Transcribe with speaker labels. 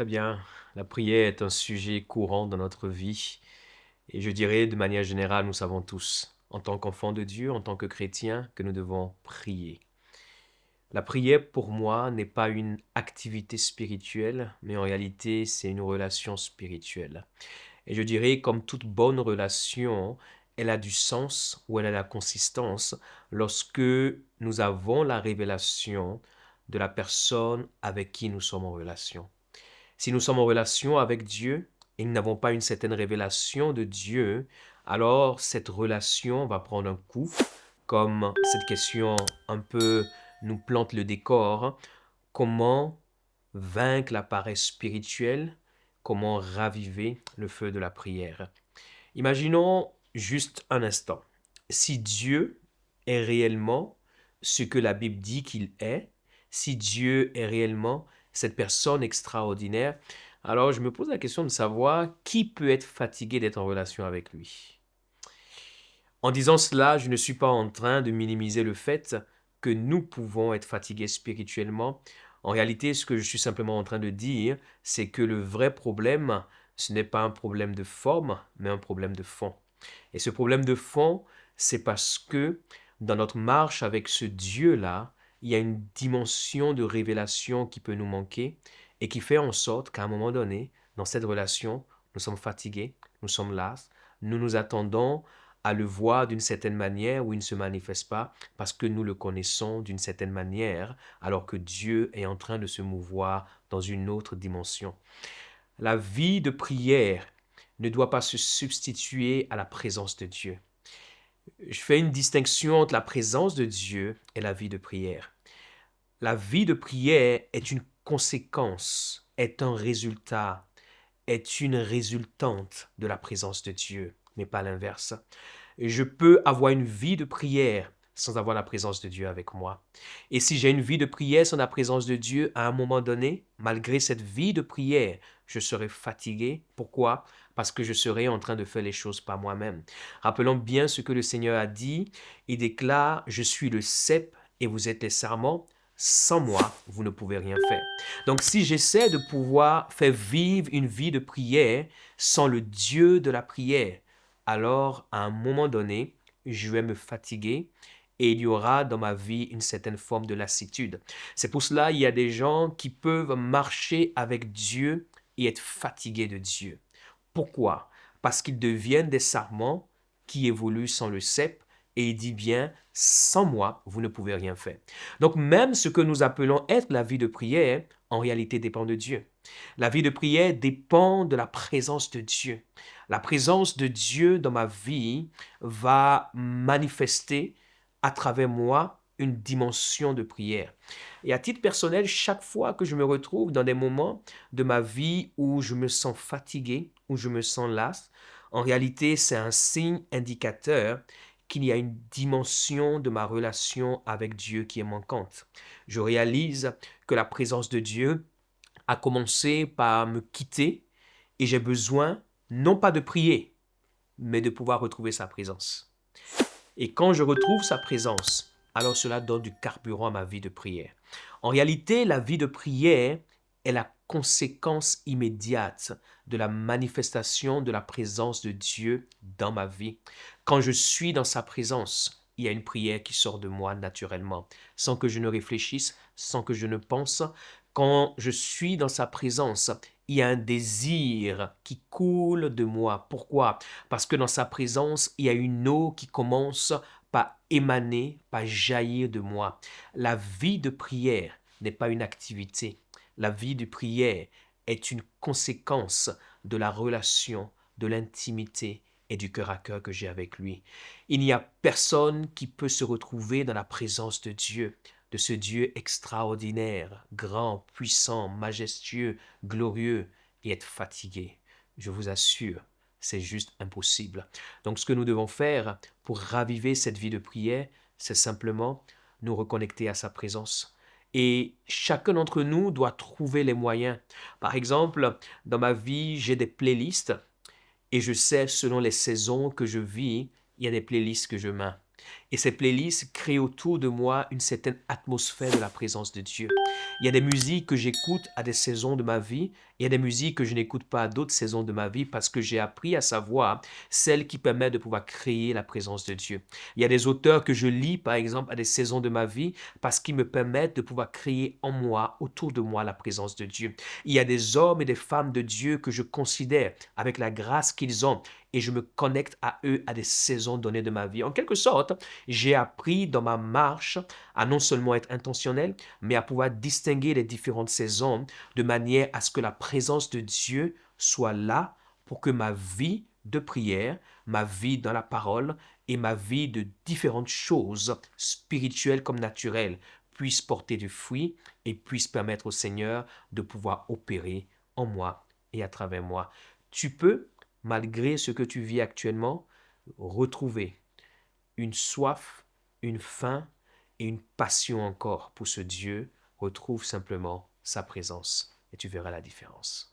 Speaker 1: Très bien. La prière est un sujet courant dans notre vie et je dirais de manière générale, nous savons tous, en tant qu'enfants de Dieu, en tant que chrétiens, que nous devons prier. La prière, pour moi, n'est pas une activité spirituelle, mais en réalité, c'est une relation spirituelle. Et je dirais, comme toute bonne relation, elle a du sens ou elle a la consistance lorsque nous avons la révélation de la personne avec qui nous sommes en relation. Si nous sommes en relation avec Dieu et nous n'avons pas une certaine révélation de Dieu, alors cette relation va prendre un coup, comme cette question un peu nous plante le décor. Comment vaincre la paresse spirituelle? Comment raviver le feu de la prière? Imaginons juste un instant. Si Dieu est réellement ce que la Bible dit qu'il est, si Dieu est réellement cette personne extraordinaire, alors je me pose la question de savoir qui peut être fatigué d'être en relation avec lui. En disant cela, je ne suis pas en train de minimiser le fait que nous pouvons être fatigués spirituellement. En réalité, ce que je suis simplement en train de dire, c'est que le vrai problème, ce n'est pas un problème de forme, mais un problème de fond. Et ce problème de fond, c'est parce que dans notre marche avec ce Dieu-là, il y a une dimension de révélation qui peut nous manquer et qui fait en sorte qu'à un moment donné, dans cette relation, nous sommes fatigués, nous sommes las, nous nous attendons à le voir d'une certaine manière où il ne se manifeste pas parce que nous le connaissons d'une certaine manière alors que Dieu est en train de se mouvoir dans une autre dimension. La vie de prière ne doit pas se substituer à la présence de Dieu. Je fais une distinction entre la présence de Dieu et la vie de prière. La vie de prière est une conséquence, est un résultat, est une résultante de la présence de Dieu, mais pas l'inverse. Je peux avoir une vie de prière sans avoir la présence de Dieu avec moi. Et si j'ai une vie de prière sans la présence de Dieu, à un moment donné, malgré cette vie de prière, je serai fatigué. Pourquoi? Parce que je serai en train de faire les choses par moi-même. Rappelons bien ce que le Seigneur a dit. Il déclare, je suis le cep et vous êtes les sarments. Sans moi, vous ne pouvez rien faire. Donc si j'essaie de pouvoir faire vivre une vie de prière sans le Dieu de la prière, alors à un moment donné, je vais me fatiguer et il y aura dans ma vie une certaine forme de lassitude. C'est pour cela il y a des gens qui peuvent marcher avec Dieu et être fatigués de Dieu. Pourquoi? Parce qu'ils deviennent des sarments qui évoluent sans le cep et il dit bien, sans moi, vous ne pouvez rien faire. Donc même ce que nous appelons être la vie de prière, en réalité dépend de Dieu. La vie de prière dépend de la présence de Dieu. La présence de Dieu dans ma vie va manifester à travers moi une dimension de prière. Et à titre personnel, chaque fois que je me retrouve dans des moments de ma vie où je me sens fatigué, où je me sens las, en réalité, c'est un signe indicateur qu'il y a une dimension de ma relation avec Dieu qui est manquante. Je réalise que la présence de Dieu a commencé par me quitter et j'ai besoin non pas de prier, mais de pouvoir retrouver sa présence. Et quand je retrouve sa présence, alors cela donne du carburant à ma vie de prière. En réalité, la vie de prière est la conséquence immédiate de la manifestation de la présence de Dieu dans ma vie. Quand je suis dans sa présence, il y a une prière qui sort de moi naturellement, sans que je ne réfléchisse, sans que je ne pense. Quand je suis dans sa présence, il y a un désir qui coule de moi. Pourquoi? Parce que dans sa présence, il y a une eau qui commence par émaner, par jaillir de moi. La vie de prière n'est pas une activité. La vie de prière est une conséquence de la relation, de l'intimité et du cœur à cœur que j'ai avec lui. Il n'y a personne qui peut se retrouver dans la présence de ce Dieu extraordinaire, grand, puissant, majestueux, glorieux, et être fatigué. Je vous assure, c'est juste impossible. Donc ce que nous devons faire pour raviver cette vie de prière, c'est simplement nous reconnecter à sa présence. Et chacun d'entre nous doit trouver les moyens. Par exemple, dans ma vie, j'ai des playlists et je sais selon les saisons que je vis, il y a des playlists que je mets. Et ces playlists créent autour de moi une certaine atmosphère de la présence de Dieu. Il y a des musiques que j'écoute à des saisons de ma vie. Il y a des musiques que je n'écoute pas à d'autres saisons de ma vie parce que j'ai appris à savoir celles qui permettent de pouvoir créer la présence de Dieu. Il y a des auteurs que je lis, par exemple, à des saisons de ma vie parce qu'ils me permettent de pouvoir créer en moi, autour de moi, la présence de Dieu. Il y a des hommes et des femmes de Dieu que je considère avec la grâce qu'ils ont et je me connecte à eux à des saisons données de ma vie. En quelque sorte, j'ai appris dans ma marche à non seulement être intentionnel, mais à pouvoir distinguer les différentes saisons de manière à ce que la présence de Dieu soit là pour que ma vie de prière, ma vie dans la parole et ma vie de différentes choses spirituelles comme naturelles puissent porter du fruit et puissent permettre au Seigneur de pouvoir opérer en moi et à travers moi. Tu peux, malgré ce que tu vis actuellement, retrouver une soif, une faim et une passion encore pour ce Dieu. Retrouve simplement sa présence et tu verras la différence.